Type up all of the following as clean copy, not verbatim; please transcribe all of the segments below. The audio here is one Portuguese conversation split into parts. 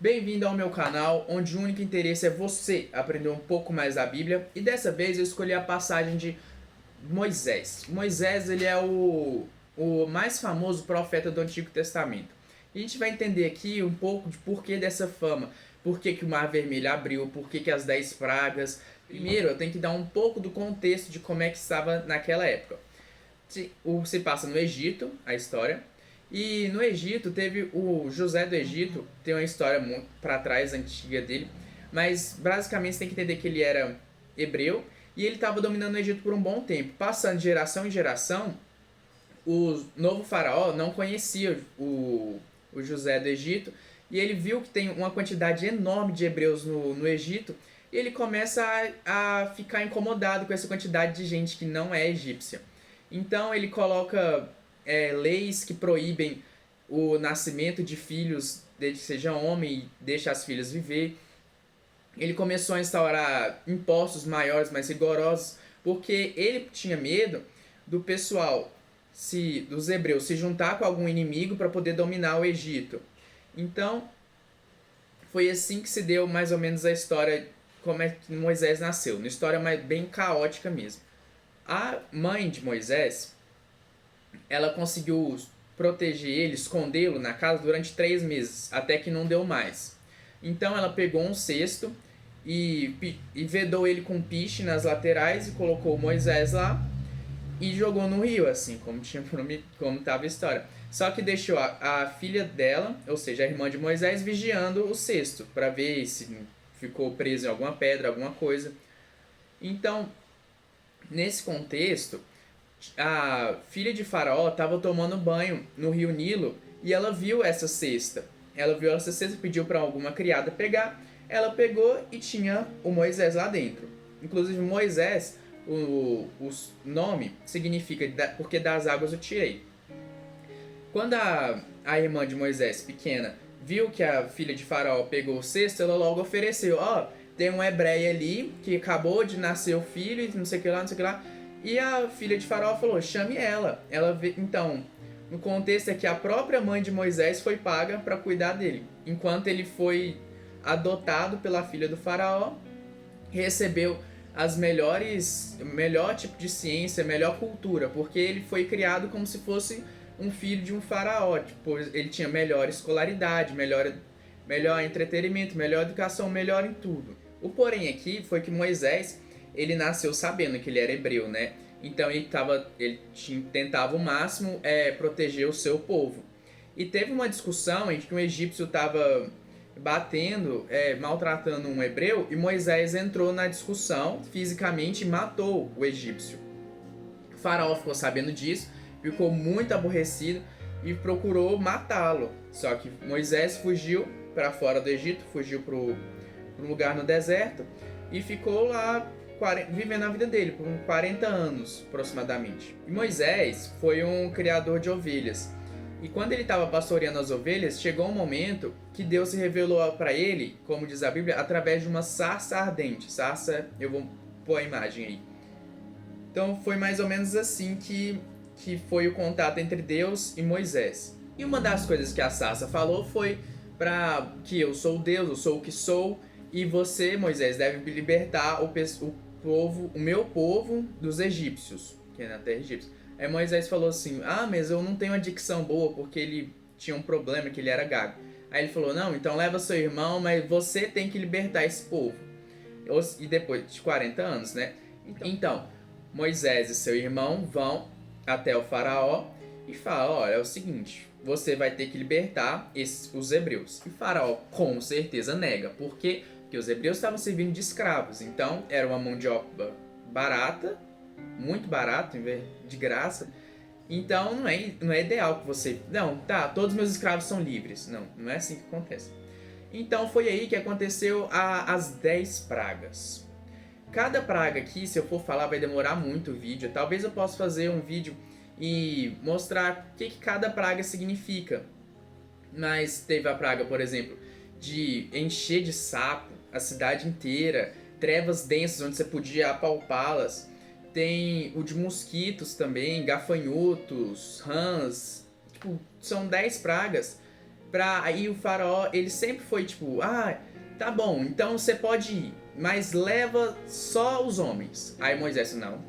Bem-vindo ao meu canal, onde o único interesse é você aprender um pouco mais da Bíblia. E dessa vez eu escolhi a passagem de Moisés. Moisés, ele é o mais famoso profeta do Antigo Testamento. E a gente vai entender aqui um pouco de porquê dessa fama. Por que o Mar Vermelho abriu, por que as 10 pragas. Primeiro, eu tenho que dar um pouco do contexto de como é que estava naquela época. Se passa no Egito, a história. E no Egito teve o José do Egito, tem uma história muito para trás antiga dele, mas basicamente você tem que entender que ele era hebreu e ele estava dominando o Egito por um bom tempo. Passando de geração em geração, o novo faraó não conhecia o José do Egito e ele viu que tem uma quantidade enorme de hebreus no Egito e ele começa a ficar incomodado com essa quantidade de gente que não é egípcia. Então ele coloca leis que proíbem o nascimento de filhos desde que seja homem e deixa as filhas viver. Ele começou a instaurar impostos maiores, mais rigorosos, porque ele tinha medo do pessoal, dos hebreus, se juntar com algum inimigo para poder dominar o Egito. Então, foi assim que se deu mais ou menos a história, como é que Moisés nasceu. Uma história bem caótica mesmo. A mãe de Moisés, ela conseguiu proteger ele, escondê-lo na casa durante 3 meses, até que não deu mais. Então ela pegou um cesto e vedou ele com piche nas laterais e colocou Moisés lá e jogou no rio, assim, como estava a história. Só que deixou a filha dela, ou seja, a irmã de Moisés, vigiando o cesto, para ver se ficou preso em alguma pedra, alguma coisa. Então, nesse contexto, a filha de Faraó estava tomando banho no rio Nilo e ela viu essa cesta. Ela viu essa cesta, pediu para alguma criada pegar. Ela pegou e tinha o Moisés lá dentro. Inclusive, Moisés, o nome significa porque das águas eu tirei. Quando a irmã de Moisés, pequena, viu que a filha de Faraó pegou o cesto, ela logo ofereceu: tem uma hebreia ali que acabou de nascer o filho e não sei o que lá, não sei o que lá. E a filha de Faraó falou: chame ela. Então, no contexto é que a própria mãe de Moisés foi paga para cuidar dele, enquanto ele foi adotado pela filha do Faraó, recebeu o melhor tipo de ciência, a melhor cultura, porque ele foi criado como se fosse um filho de um faraó. Tipo, ele tinha melhor escolaridade, melhor entretenimento, melhor educação, melhor em tudo. O porém aqui foi que Moisés, ele nasceu sabendo que ele era hebreu, né? Então ele tentava o máximo proteger o seu povo. E teve uma discussão em que um egípcio estava batendo, maltratando um hebreu, e Moisés entrou na discussão fisicamente e matou o egípcio. O faraó ficou sabendo disso, ficou muito aborrecido e procurou matá-lo. Só que Moisés fugiu para fora do Egito, fugiu para um lugar no deserto e ficou lá vivendo a vida dele por uns 40 anos aproximadamente. E Moisés foi um criador de ovelhas. E quando ele estava pastoreando as ovelhas, chegou um momento que Deus se revelou para ele, como diz a Bíblia, através de uma sarça ardente. Sarça, eu vou pôr a imagem aí. Então foi mais ou menos assim que foi o contato entre Deus e Moisés. E uma das coisas que a sarça falou foi que eu sou Deus, eu sou o que sou, e você, Moisés, deve libertar o meu povo dos egípcios, que é na terra egípcia. Aí Moisés falou assim: mas eu não tenho uma dicção boa, porque ele tinha um problema, que ele era gago. Aí ele falou: não, então leva seu irmão, mas você tem que libertar esse povo. E depois de 40 anos, né? Então, Moisés e seu irmão vão até o faraó e falam: olha, é o seguinte, você vai ter que libertar os hebreus. E o faraó com certeza nega. Por quê? Porque os hebreus estavam servindo de escravos. Então era uma mão de obra barata, muito barata, de graça. Então não é ideal que você... Não, tá, todos os meus escravos são livres. Não é assim que acontece. Então foi aí que aconteceu as 10 pragas. Cada praga aqui, se eu for falar, vai demorar muito o vídeo. Talvez eu possa fazer um vídeo e mostrar o que cada praga significa. Mas teve a praga, por exemplo, de encher de sapo a cidade inteira, trevas densas onde você podia apalpá-las. Tem o de mosquitos também, gafanhotos, rãs. Tipo, são 10 pragas Aí o faraó, ele sempre foi tipo, tá bom, então você pode ir, mas leva só os homens. Aí Moisés, não,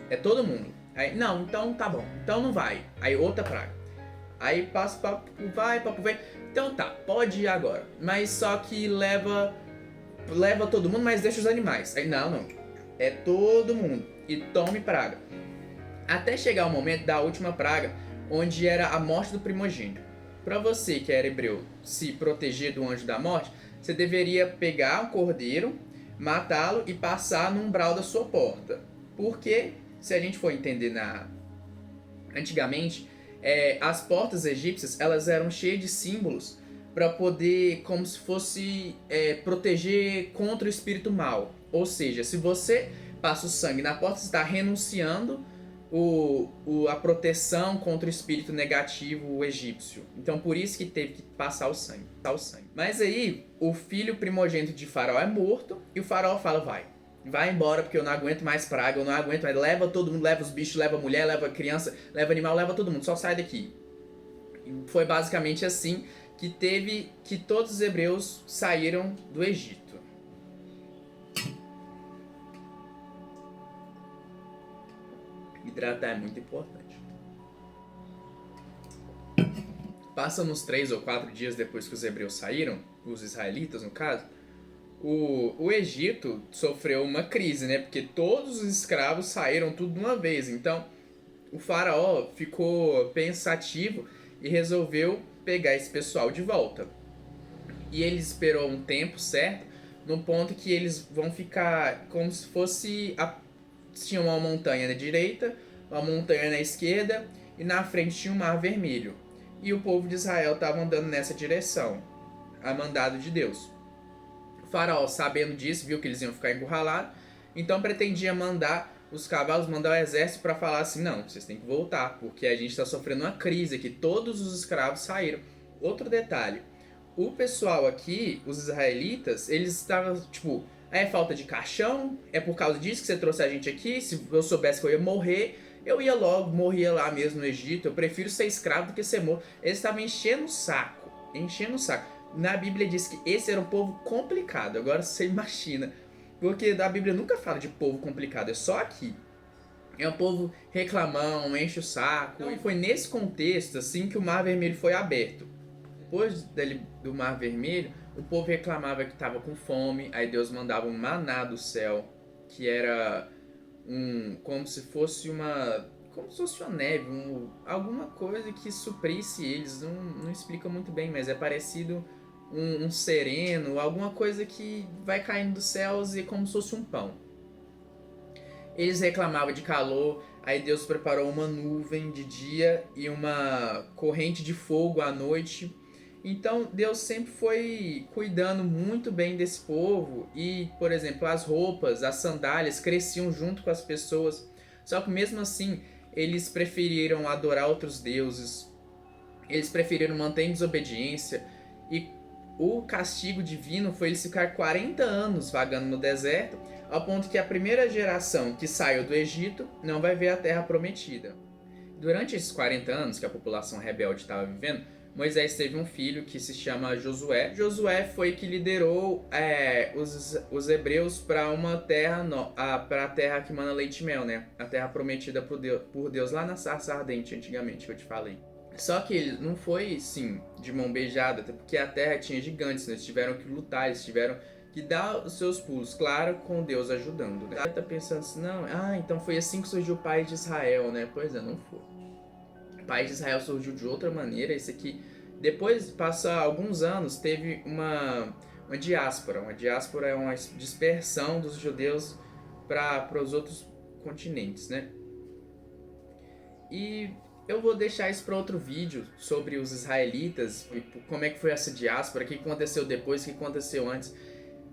é todo mundo. Aí, não, então tá bom, então não vai. Aí outra praga. Aí passa, papo vem. Então tá, pode ir agora. Mas só que leva todo mundo, mas deixa os animais. Aí não, é todo mundo. E tome praga. Até chegar o momento da última praga, onde era a morte do primogênito. Para você que era hebreu se proteger do anjo da morte, você deveria pegar um cordeiro, matá-lo e passar no umbral da sua porta. Porque, se a gente for entender antigamente, as portas egípcias elas eram cheias de símbolos para poder, como se fosse, proteger contra o espírito mal. Ou seja, se você passa o sangue na porta, você está renunciando a proteção contra o espírito negativo egípcio. Então por isso que teve que passar o sangue. Mas aí o filho primogênito de Faraó é morto e o Faraó fala, vai embora porque eu não aguento mais praga, eu não aguento mais, leva todo mundo, leva os bichos, leva a mulher, leva a criança, leva animal, leva todo mundo, só sai daqui. E foi basicamente assim que todos os hebreus saíram do Egito. Hidratar é muito importante. Passa uns 3 ou 4 dias depois que os hebreus saíram, os israelitas no caso, o Egito sofreu uma crise, né? Porque todos os escravos saíram tudo de uma vez. Então, o faraó ficou pensativo e resolveu pegar esse pessoal de volta. E ele esperou um tempo certo, no ponto que eles vão ficar como se fosse... Tinha uma montanha na direita, uma montanha na esquerda, e na frente tinha um mar vermelho. E o povo de Israel estava andando nessa direção, a mandado de Deus. O faraó, sabendo disso, viu que eles iam ficar encurralados, então pretendia mandar os cavalos, mandar o exército para falar assim, não, vocês têm que voltar, porque a gente está sofrendo uma crise aqui, todos os escravos saíram. Outro detalhe, o pessoal aqui, os israelitas, eles estavam, tipo, é falta de caixão, é por causa disso que você trouxe a gente aqui, se eu soubesse que eu ia morrer, eu ia logo, morria lá mesmo no Egito, eu prefiro ser escravo do que ser morto. Eles estavam enchendo o saco. Na Bíblia diz que esse era um povo complicado, agora você imagina, porque a Bíblia nunca fala de povo complicado, é só aqui. É um povo reclamão, enche o saco, e foi nesse contexto assim que o Mar Vermelho foi aberto. Depois do Mar Vermelho, o povo reclamava que estava com fome, aí Deus mandava um maná do céu, que era como se fosse uma neve, alguma coisa que suprisse eles, não explica muito bem, mas é parecido um sereno, alguma coisa que vai caindo dos céus e como se fosse um pão. Eles reclamavam de calor, aí Deus preparou uma nuvem de dia e uma corrente de fogo à noite. Então Deus sempre foi cuidando muito bem desse povo e, por exemplo, as roupas, as sandálias cresciam junto com as pessoas. Só que mesmo assim, eles preferiram adorar outros deuses, eles preferiram manter em desobediência e o castigo divino foi eles ficar 40 anos vagando no deserto, ao ponto que a primeira geração que saiu do Egito não vai ver a terra prometida. Durante esses 40 anos que a população rebelde estava vivendo, Moisés teve um filho que se chama Josué. Josué foi que liderou os hebreus para uma terra, para a terra que mana leite e mel, né? A terra prometida por Deus lá na sarça ardente, antigamente, que eu te falei. Só que ele não foi, sim, de mão beijada, até porque a terra tinha gigantes, né? Eles tiveram que lutar, eles tiveram que dar os seus pulos, claro, com Deus ajudando, né? Você tá pensando assim, não, então foi assim que surgiu o país de Israel, né? Pois é, não foi. O país de Israel surgiu de outra maneira, esse aqui, depois, passa alguns anos, teve uma diáspora. Uma diáspora é uma dispersão dos judeus para os outros continentes, né? E eu vou deixar isso para outro vídeo sobre os israelitas, como é que foi essa diáspora, o que aconteceu depois, o que aconteceu antes.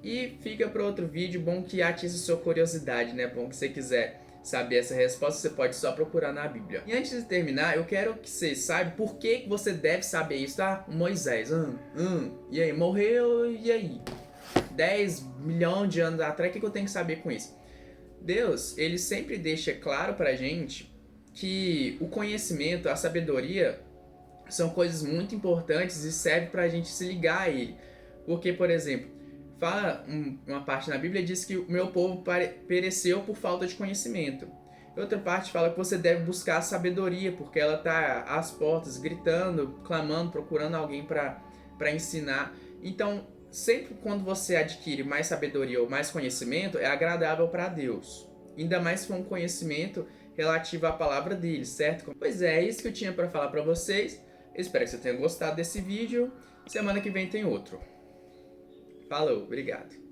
E fica para outro vídeo, bom que atiça sua curiosidade, né? Bom que você quiser saber essa resposta, você pode só procurar na Bíblia. E antes de terminar, eu quero que você saiba por que você deve saber isso, tá? Moisés, e aí, morreu, e aí? 10 milhões de anos atrás, o que eu tenho que saber com isso? Deus, ele sempre deixa claro pra gente que o conhecimento, a sabedoria, são coisas muito importantes e serve para a gente se ligar a ele. Porque, por exemplo, fala uma parte na Bíblia diz que o meu povo pereceu por falta de conhecimento. Outra parte fala que você deve buscar a sabedoria, porque ela está às portas, gritando, clamando, procurando alguém para ensinar. Então, sempre quando você adquire mais sabedoria ou mais conhecimento, é agradável para Deus. Ainda mais se for um conhecimento relativo à palavra dele, certo? Pois é isso que eu tinha para falar para vocês. Espero que você tenha gostado desse vídeo. Semana que vem tem outro. Falou, obrigado.